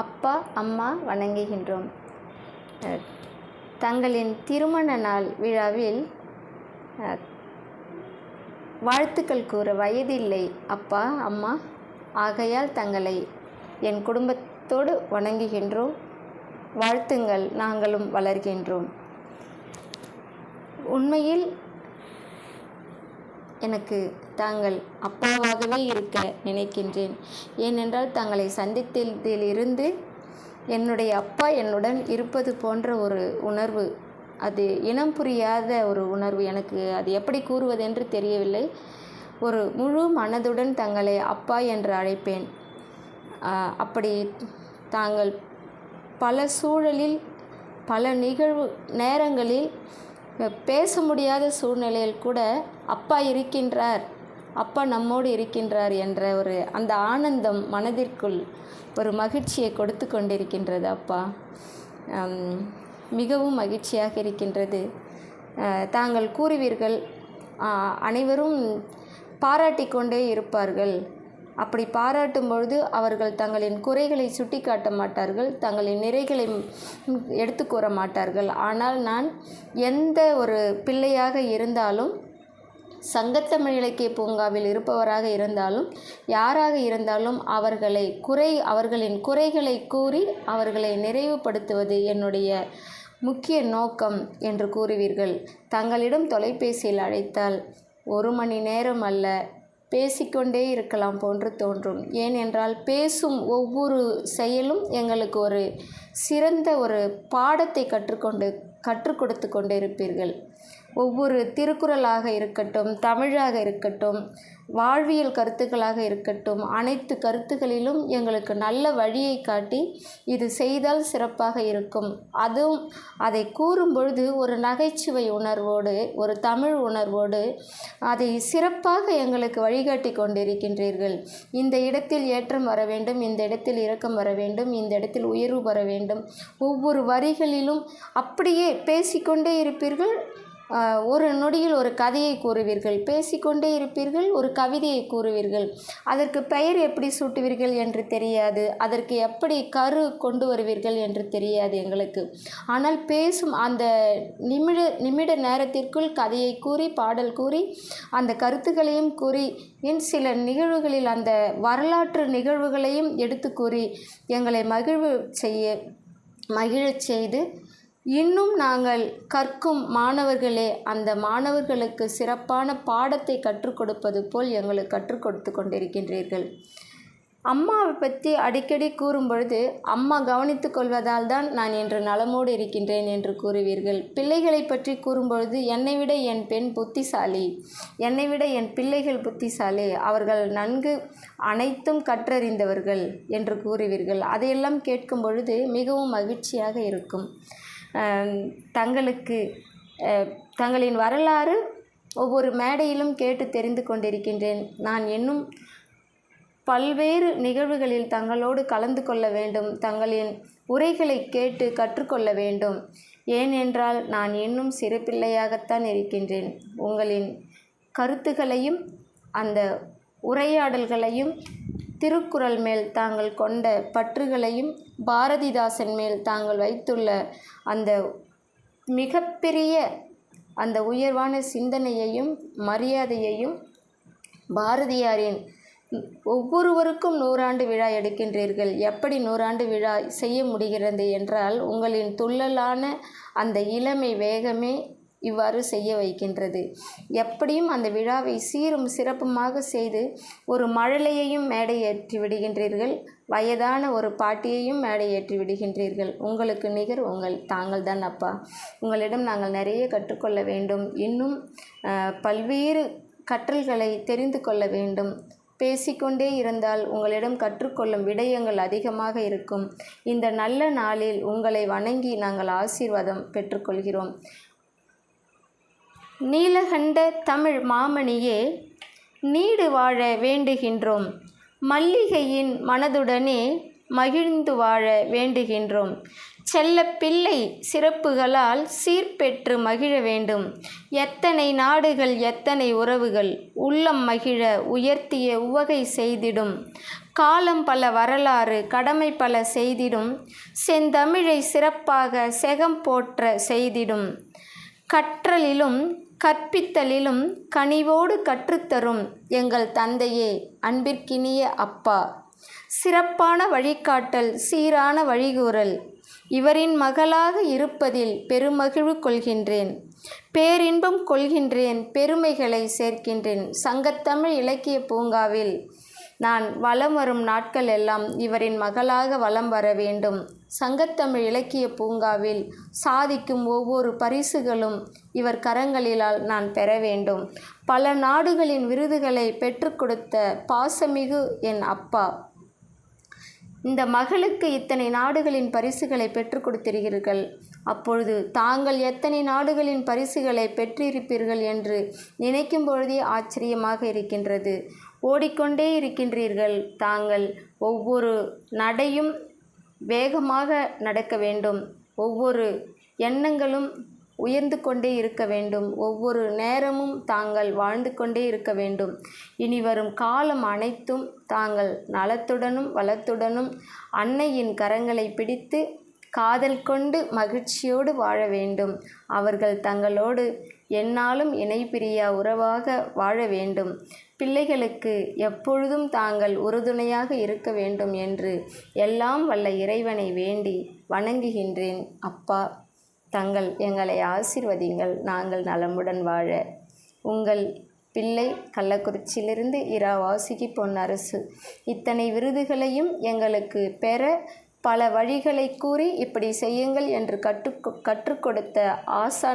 அப்பா அம்மா வணங்குகின்றோம். தங்களின் திருமண நாள் விழாவில் வாழ்த்துக்கள் கூற வயதில்லை அப்பா அம்மா, ஆகையால் தங்களை என் குடும்பத்தோடு வணங்குகின்றோம். வாழ்த்துங்கள், நாங்களும் வளர்கின்றோம். உண்மையில் எனக்கு தாங்கள் அப்பாவாகவே இருக்க நினைக்கின்றேன். ஏனென்றால் தங்களை சந்தித்ததிலிருந்து என்னுடைய அப்பா என்னுடன் இருப்பது போன்ற ஒரு உணர்வு, அது இனம் புரியாத ஒரு உணர்வு. எனக்கு அது எப்படி கூறுவதென்று தெரியவில்லை. ஒரு முழு மனதுடன் தங்களை அப்பா என்று அழைப்பேன். அப்படி தாங்கள் பல சூழலில் பல நேரங்களில் பேச முடியாத சூழ்நிலையில் கூட அப்பா இருக்கின்றார், அப்பா நம்மோடு இருக்கின்றார் என்ற அந்த ஆனந்தம் மனதிற்குள் ஒரு மகிழ்ச்சியை கொடுத்து கொண்டிருக்கின்றது. அப்பா, மிகவும் மகிழ்ச்சியாக இருக்கின்றது. தாங்கள் கூறுவீர்கள், அனைவரும் பாராட்டி கொண்டே இருப்பார்கள். அப்படி பாராட்டும் பொழுது அவர்கள் தங்களின் குறைகளை சுட்டி காட்ட மாட்டார்கள், தங்களின் நிறைகளை எடுத்து கூற மாட்டார்கள். ஆனால் நான் எந்த ஒரு பிள்ளையாக இருந்தாலும், சங்கத்தமிழ் இலக்கிய பூங்காவில் இருப்பவராக இருந்தாலும், யாராக இருந்தாலும் அவர்களின் குறைகளை கூறி அவர்களை நிறைவுபடுத்துவது என்னுடைய முக்கிய நோக்கம் என்று கூறுவீர்கள். தங்களிடம் தொலைபேசியில் அழைத்தால் 1 மணி நேரம் அல்ல, பேசிக்கொண்டே இருக்கலாம் போன்று தோன்றும். ஏனென்றால் பேசும் ஒவ்வொரு செயலும் எங்களுக்கு ஒரு சிறந்த ஒரு பாடத்தை கற்றுக் கொடுத்து கொண்டே இருப்பீர்கள். ஒவ்வொரு திருக்குறளாக இருக்கட்டும், தமிழாக இருக்கட்டும், வாழ்வியல் கருத்துக்களாக இருக்கட்டும், அனைத்து கருத்துக்களிலும் எங்களுக்கு நல்ல வழியை காட்டி இது செய்தால் சிறப்பாக இருக்கும், அதுவும் அதை கூறும் பொழுது ஒரு நகைச்சுவை உணர்வோடு, ஒரு தமிழ் உணர்வோடு அதை சிறப்பாக எங்களுக்கு வழிகாட்டி கொண்டிருக்கின்றீர்கள். இந்த இடத்தில் ஏற்றம் வர வேண்டும், இந்த இடத்தில் இறக்கம் வர வேண்டும், இந்த இடத்தில் உயர்வு வர வேண்டும். ஒவ்வொரு வரிகளிலும் அப்படியே பேசிக்கொண்டே இருப்பீர்கள். ஒரு நொடியில் ஒரு கதையை கூறுவீர்கள், பேசிக்கொண்டே இருப்பீர்கள், ஒரு கவிதையை கூறுவீர்கள். அதற்கு பெயர் எப்படி சூட்டுவீர்கள் என்று தெரியாது, அதற்கு எப்படி கொண்டு வருவீர்கள் என்று தெரியாது எங்களுக்கு. ஆனால் பேசும் அந்த நிமிட நேரத்திற்குள் கதையை கூறி, பாடல் கூறி, அந்த கருத்துக்களையும் கூறி, சில நிகழ்வுகளில் அந்த வரலாற்று நிகழ்வுகளையும் எடுத்து கூறி எங்களை மகிழச் செய்து, இன்னும் நாங்கள் கற்கும் மாணவர்களே அந்த மாணவர்களுக்கு சிறப்பான பாடத்தை கற்றுக் கொடுப்பது போல் எங்களுக்கு கற்றுக் கொடுத்து கொண்டிருக்கின்றீர்கள். அம்மாவை பற்றி அடிக்கடி கூறும் பொழுது, அம்மா கவனித்து கொள்வதால் தான் நான் இன்று நலமோடு இருக்கின்றேன் என்று கூறுவீர்கள். பிள்ளைகளை பற்றி கூறும்பொழுது, என்னை விட என் பெண் புத்திசாலி, என்னை விட என் பிள்ளைகள் புத்திசாலி, அவர்கள் நன்கு அனைத்தும் கற்றறிந்தவர்கள் என்று கூறுவீர்கள். அதையெல்லாம் கேட்கும் பொழுது மிகவும் மகிழ்ச்சியாக இருக்கும். தங்களின் வரலாறு ஒவ்வொரு மேடையிலும் கேட்டு தெரிந்து கொண்டிருக்கின்றேன். நான் இன்னும் பல்வேறு நிகழ்வுகளில் தங்களோடு கலந்து கொள்ள வேண்டும், தங்களின் உரைகளை கேட்டு கற்றுக்கொள்ள வேண்டும். ஏனென்றால் நான் இன்னும் சிறு பிள்ளையாகத்தான் இருக்கின்றேன். உங்களின் கருத்துக்களையும் அந்த உரையாடல்களையும், திருக்குறள் மேல் தாங்கள் கொண்ட பற்றுகளையும், பாரதிதாசன் மேல் தாங்கள் வைத்துள்ள அந்த மிகப்பெரிய அந்த உயர்வான சிந்தனையையும் மரியாதையையும், பாரதியாரின் ஒவ்வொருவருக்கும் 100 ஆண்டு விழா எடுக்கின்றீர்கள். எப்படி 100 ஆண்டு விழா செய்ய முடிகிறது என்றால், உங்களின் துள்ளலான அந்த இளமை வேகமே இவ்வாறு செய்ய வைக்கின்றது. எப்படியும் அந்த விழாவை சீரும் சிறப்புமாக செய்து ஒரு மழலையையும் மேடை ஏற்றி விடுகின்றீர்கள், வயதான ஒரு பாட்டியையும் மேடை ஏற்றி விடுகின்றீர்கள். உங்களுக்கு நிகர் தாங்கள் தான் அப்பா. உங்களிடம் நாங்கள் நிறைய கற்றுக்கொள்ள வேண்டும், இன்னும் பல்வேறு கற்றல்களை தெரிந்து கொள்ள வேண்டும். பேசிக்கொண்டே இருந்தால் உங்களிடம் கற்றுக்கொள்ளும் விடயங்கள் அதிகமாக இருக்கும். இந்த நல்ல நாளில் உங்களை வணங்கி நாங்கள் ஆசீர்வாதம் பெற்றுக்கொள்கிறோம். நீலகண்ட தமிழ் மாமணியே, நீடு வாழ வேண்டுகின்றோம். மல்லிகையின் மனதுடனே மகிழ்ந்து வாழ வேண்டுகின்றோம். செல்ல பிள்ளை சிறப்புகளால் சீர்பெற்று மகிழ வேண்டும். எத்தனை நாடுகள் எத்தனை உறவுகள் உள்ளம் மகிழ உயர்த்திய உவகை செய்திடும். காலம் பல வரலாறு கடமை பல செய்திடும் செந்தமிழை சிறப்பாக செகம் போற்ற செய்திடும் கற்றலிலும் கற்பித்தலிலும் கனிவோடு கற்றுத்தரும் எங்கள் தந்தையே, அன்பிற்கினிய அப்பா, சிறப்பான வழிகாட்டல் சீரான வழிகூறல் இவரின் மகளாக இருப்பதில் பெருமகிழ்வு கொள்கின்றேன், பேரின்பம் கொள்கின்றேன், பெருமைகளை சேர்க்கின்றேன். சங்கத்தமிழ் இலக்கிய பூங்காவில் நான் வலம் வரும் நாட்கள் எல்லாம் இவரின் மகளாக வலம் வர வேண்டும். சங்கத்தமிழ் இலக்கிய பூங்காவில் சாதிக்கும் ஒவ்வொரு பரிசுகளும் இவர் கரங்களிலால் நான் பெற வேண்டும். பல நாடுகளின் விருதுகளை பெற்றுக் கொடுத்த பாசமிகு என் அப்பா, இந்த மகளுக்கு இத்தனை நாடுகளின் பரிசுகளை பெற்றுக் கொடுத்திருக்கிறீர்கள். அப்பொழுது தாங்கள் எத்தனை நாடுகளின் பரிசுகளை பெற்றிருப்பீர்கள் என்று நினைக்கும் பொழுதே ஆச்சரியமாக இருக்கின்றது. ஓடிக்கொண்டே இருக்கின்றீர்கள். தாங்கள் ஒவ்வொரு நடையும் வேகமாக நடக்க வேண்டும். ஒவ்வொரு எண்ணங்களும் உயர்ந்து கொண்டே இருக்க வேண்டும். ஒவ்வொரு நேரமும் தாங்கள் வாழ்ந்து கொண்டே இருக்க வேண்டும். இனி வரும் காலம் அனைத்தும் தாங்கள் நலத்துடனும் வளத்துடனும் அன்னையின் கரங்களை பிடித்து காதல் கொண்டு மகிழ்ச்சியோடு வாழ வேண்டும். அவர்கள் தங்களோடு எந்நாளும் இணைபிரியா உறவாக வாழ வேண்டும். பிள்ளைகளுக்கு எப்பொழுதும் தாங்கள் உறுதுணையாக இருக்க வேண்டும் என்று எல்லாம் வல்ல இறைவனை வேண்டி வணங்குகின்றேன். அப்பா, தங்கள் எங்களை ஆசீர்வதிங்கள், நாங்கள் நலமுடன் வாழ. உங்கள் பிள்ளை, கள்ளக்குறிச்சியிலிருந்து இரா வாசுகி பொன்னரசு. இத்தனை விருதுகளையும் எங்களுக்கு பெற பல வழிகளை கூறி இப்படி செய்யுங்கள் என்று கற்றுக் கொடுத்த ஆசான்